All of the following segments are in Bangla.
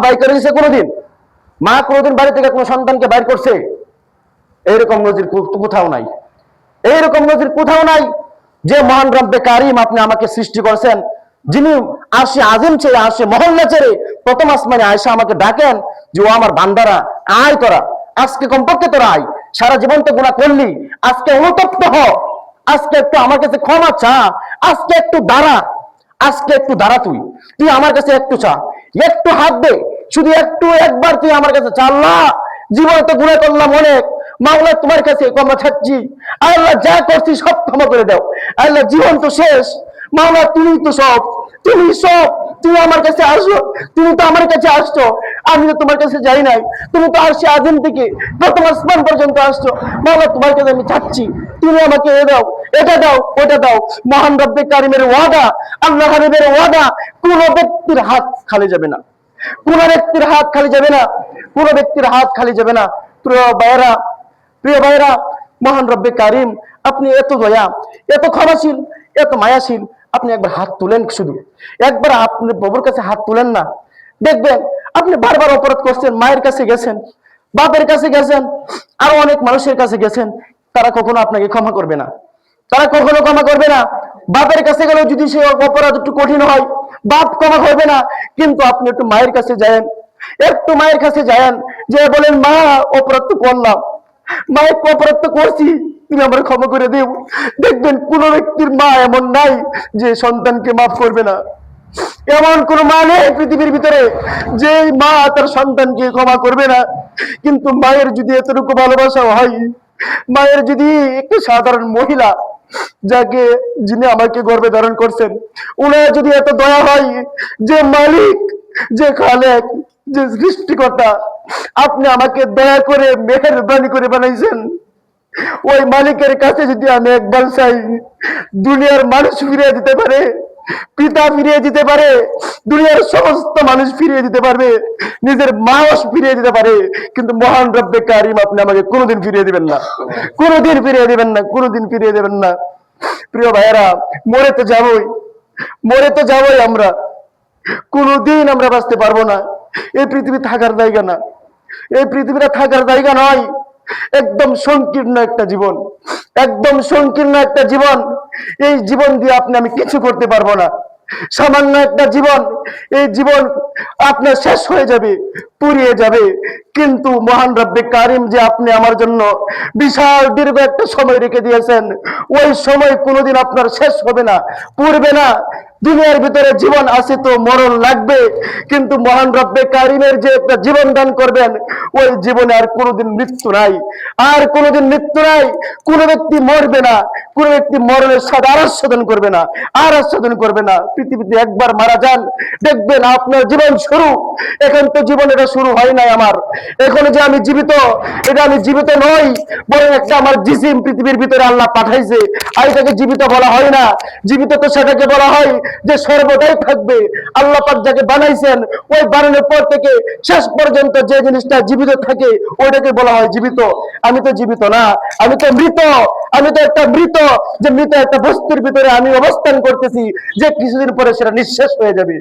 বাইর করে দিয়েছে কোনোদিন? মা কোনোদিন বাড়ি থেকে কোনো সন্তানকে বাইর করছে? এইরকম নজির কোথাও নাই। এইরকম নজির কোথাও নাই যে মহান রব্বে কারিম আপনি আমাকে সৃষ্টি করেছেন, যিনি আরশে আজিম ছেড়ে আরশে মহল্লা ছেড়ে প্রথম আসমানে আয়সা আমাকে ডাকেন যে ও আমার বান্দারা আয় তোরা, আজকে কমপক্ষে তোরা আয়, সারা জীবন তো গুনাহ করলি, আজকে অনুতপ্ত হ, আজকে একটু আমার কাছে ক্ষমা চা, আজকে একটু দাঁড়া, আজকে একটু দাঁড়া, তুই তুই আমার কাছে একটু চা, একটু হাত দে, শুধু একটু একবার তুই আমার কাছে চা। আল্লাহ, জীবনে তো গুনাহ করলাম অনেক, মাওলা তোমার কাছে ক্ষমা চাচ্ছি, আল্লাহ যা করছি সব ক্ষমা করে দাও, আল্লাহ জীবন তো শেষ, মাওলা তুমি তো সব, তুমি সব, তুমি আমার কাছে আসো, তুমি তো আমার কাছে আসছো, আমি তো তোমার কাছে যাই নাই, তুমি তো আরশে আজিম থেকে প্রথম আসমান পর্যন্ত আসছো, মাওলা তোমার কাছে আমি চাচ্ছি, তুমি আমাকে এ দাও, এটা দাও, ওটা দাও। মহান রব্বে কারিমের ওয়াদা, আল্লাহ হাবিবের ওয়াদা, কোন ব্যক্তির হাত খালি যাবে না, কোন ব্যক্তির হাত খালি যাবে না, কোন ব্যক্তির হাত খালি যাবে না। প্রিয় ভাইয়েরা, প্রিয় ভাইয়েরা, মহান রব্বে কারিম আপনি এত দয়া, এত ক্ষমাশীল, এত মায়াশীল, আপনি একবার হাত তুলেন, শুধু একবার আপনি প্রভুর কাছে হাত তুলেন না, দেখবেন আপনি বারবার অপরাধ করছেন, মায়ের কাছে গেছেন, বাপের কাছে গেছেন, আরো অনেক মানুষের কাছে গেছেন, তারা কখনো আপনাকে ক্ষমা করবে না, তারা কখনো ক্ষমা করবে না। বাপের কাছে গেলেও যদি সে অপরাধ একটু কঠিন হয়, বাপ ক্ষমা করবে না, কিন্তু আপনি একটু মায়ের কাছে যায়েন, একটু মায়ের কাছে যায়েন, যে বলেন মা অপরাধ তো করলাম, মায়ের অপরাধ তো করছি, তুমি আমার ক্ষমা করে দিও। দেখবেন কোন ব্যক্তির মা এমন নাই যে সন্তানকে মাফ করবে না, এমন কোন মা নেই পৃথিবীর ভিতরে যে মা তার সন্তানকে ক্ষমা করবে না। কিন্তু মায়ের যদি এতটুকু ভালোবাসা হয়, মায়ের যদি একটু সাধারণ মহিলা, যাকে যিনি আমাকে গর্ভে ধারণ করছেন, উনার যদি এত দয়া হয়, যে মালিক, যে খালেক, যে সৃষ্টিকর্তা, আপনি আমাকে দয়া করে মেহেরবানি করে বানাইছেন, ওই মালিকের কাছে যদি আমি একবার চাই, দুনিয়ার মানুষ ফিরিয়ে দিতে পারে, পিতা ফিরিয়ে দিতে পারে, দুনিয়ার সমস্ত মানুষ ফিরিয়ে দিতে পারবে, নিজের মাও ফিরিয়ে দিতে পারে, কিন্তু মহান রব্বে কারিম আপনি আমাকে কোনোদিন ফিরিয়ে দিবেন না, কোনোদিন ফিরিয়ে দিবেন না, কোনোদিন ফিরিয়ে দিবেন না। প্রিয় ভাইয়েরা, মরে তো যাবই, মরে তো যাবই আমরা, কোনোদিন আমরা বাঁচতে পারবো না। এই পৃথিবী থাকার জায়গা না, এই পৃথিবীটা থাকার জায়গা নয়, একদম সংকীর্ণ একটা জীবন, একদম সংকীর্ণ একটা জীবন। এই জীবন দিয়ে আপনি আমি কিছু করতে পারবো না, সামান্য একটা জীবন, এই জীবন আপনার শেষ হয়ে যাবে, পুড়িয়ে যাবে। কিন্তু মহান রব্বে কারিম যে আপনি আমার জন্য বিশাল দীর্ঘ একটা সময় রেখে দিয়েছেন, ওই সময় কোনোদিন আপনার শেষ হবে না, পুড়বে না। দুনিয়ার ভিতরে জীবন আছে তো মরণ লাগবে, কিন্তু মহান রব্বে কারিমের যে একটা জীবন দান করবেন, ওই জীবনে আর কোনোদিন মৃত্যু নাই, আর কোনোদিন মৃত্যু নাই। কোনো ব্যক্তি মরবে না, কোনো ব্যক্তি মরণের স্বাদ আর আস্বাদন করবে না, আর আস্বাদন করবে না। পৃথিবীতে একবার মারা যান, দেখবেন আপনার জীবন শুরু। এখন তো জীবন এটা শুরু হয় নাই আমার, এখন যে আমি জীবিত, এটা আমি জীবিত নই, বরং একটা আমার জিসিম পৃথিবীর ভিতরে আল্লাহ পাঠাইছে, আর এটাকে জীবিত বলা হয় না। জীবিত তো সেটাকে বলা হয় যে সর্বদাই থাকবে। আল্লাহ পাক যাকে বানাইছেন, ওই বানানোর পর থেকে শেষ পর্যন্ত যে জিনিসটা জীবিত থাকে, ওইটাকে বলা হয় জীবিত। আমি তো জীবিত না, আমি তো মৃত, আমি তো একটা মৃত, যে মৃত একটা বস্তুর ভিতরে আমি অবস্থান করতেছি, যে কিছুদিন পরে সেটা নিঃশেষ হয়ে যাবে,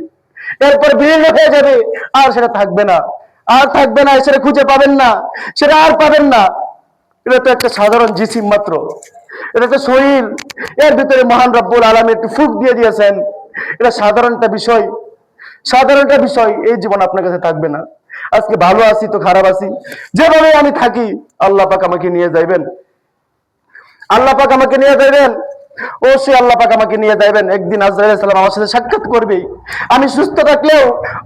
এরপর বিলীন হয়ে যাবে, আর সেটা থাকবে না, আর থাকবে না, সেটা খুঁজে পাবেন না, সেটা আর পাবেন না। এটা তো একটা সাধারণ জিসিম মাত্র, এটা তো শরীর, এর ভিতরে মহান রব্বুল আলামিন একটু ফুঁক দিয়ে দিয়েছেন। এটা সাধারণ একটা বিষয়, সাধারণ একটা বিষয়। এই জীবন আপনার কাছে থাকবে না। আজকে ভালো আছি তো খারাপ আছি, যেভাবে আমি থাকি, আল্লাহ পাক আমাকে নিয়ে যাইবেন, আল্লাহ পাক আমাকে নিয়ে যাইবেন, অবশ্যই আল্লাহ পাক আমাকে নিয়ে যাইবেন। একদিন আজরাইল আলাইহিস সালাম আমার সাথে সাক্ষাৎ করবে। আমি সুস্থ থাকলেও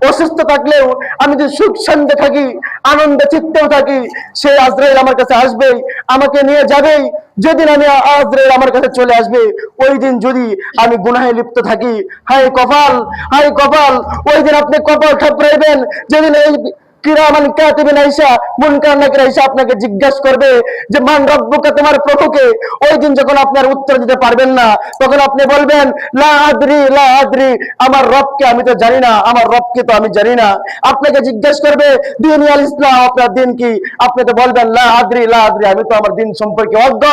অসুস্থ থাকলেও, আমি যদি সুখ শান্তি থাকি, আনন্দে চিত্তেও থাকি, সেই আজরাইল আমার কাছে আসবেই, আমাকে নিয়ে যাবেই। যেদিন আমি আজরাইল আমার কাছে চলে আসবে, ওই দিন যদি আমি গুনাহে লিপ্ত থাকি, হায় কপাল, হায় কপাল, ওই দিন আপনি কপাল ঠাপড়াইবেন। যেদিন এই কিরামান কাতিবিন আইসা মুনকার নাকির আইসা আপনাকে জিজ্ঞাসা করবে যে মান রব্বুকা, তোমার প্রভুকে। ওই দিন যখন আপনার উত্তর দিতে পারবেন না, তখন আপনি বলবেন লা আদরি লা আদরি, আমার রবকে আমি তো জানি না, আমার রবকে তো আমি জানি না। আপনাকে জিজ্ঞাসা করবে দিন আল ইসলাম, আপনার দিন কি? আপনি তো বলবেন লা আদরি লা আদরি, আমি তো আমার দিন সম্পর্কে অজ্ঞ।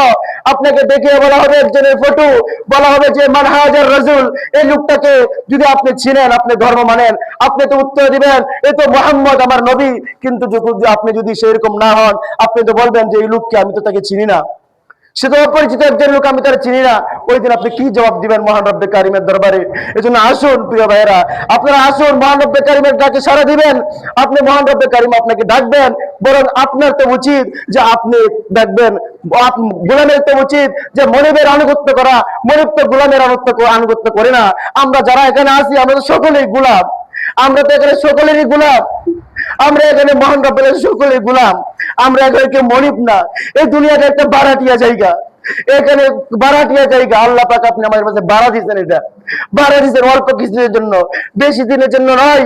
আপনাকে দেখিয়ে বলা হবে একজনের ফটো, বলা হবে যে মান হাজার রাসূল, এই লোকটাকে যদি আপনি চিনেন, আপনি ধর্ম মানেন, আপনি তো উত্তর দিবেন এ তো মুহাম্মদ আমার নবী। কিন্তু আপনি যদি সেরকম না হন, আপনি তো বলবেন যে এই লোককে আমি তো তাকে চিনি না, সে তো অপরিচিত একজন লোক, আমি তারা চিনি না। ওই দিন আপনি কি জবাব দিবেন মহান রব্বে কারিমের দরবারে? এজন্য আসুন প্রিয় ভাইয়েরা, আপনারা আসুন, মহান রব্বে কারিমের ডাকে সাড়া দিবেন। আপনি মহান রব্বে কারিম আপনাকে ডাকবেন, বরং আপনার তো উচিত যে আপনি ডাকবেন। গোলামের তো উচিত যে মনিবের আনুগত্য করা। মনিব তো গোলামের আনুগত্য করে না। আমরা যারা এখানে আছি, আমরা তো সকলেই গোলাম। আমরা তো এখানে সকলেরই গোলাম। আমরা এখানে মহান রব্বের সকলের গোলাম। আমরা এখানে কেউ মনিব না। এই দুনিয়াটা একটা বারাটিয়া জায়গা, এখানে বারাটিয়া জায়গা। আল্লাহ পাক আপনি আমাদের কাছে বাড়া দিচ্ছেন, এটা বাড়া দিচ্ছেন অল্প কিছুদিনের জন্য, বেশি দিনের জন্য নয়,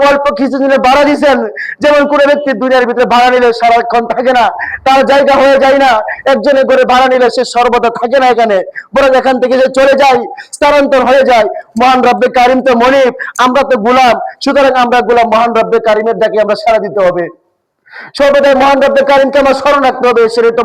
অল্প কিছু দিনে বাড়া দিচ্ছেন। যেমন কোন ব্যক্তি দুনিয়ার ভিতরে ভাড়া নিলে সারাক্ষণ থাকে না, তার জায়গা হয়ে যায় না। একজনের করে ভাড়া নিলে সে সর্বদা থাকে না এখানে, বরং এখান থেকে সে চলে যায়, স্থানান্তর হয়ে যায়। মহান রব্বে কারিম তো মনিব, আমরা তো গোলাম। সুতরাং আমরা গোলাম, মহান রব্বে কারিমের ডাকে আমরা সাড়া দিতে হবে। সর্বদাই মহান রব্বে কারিমকে আমার স্মরণ রাখতে হবে। সেটা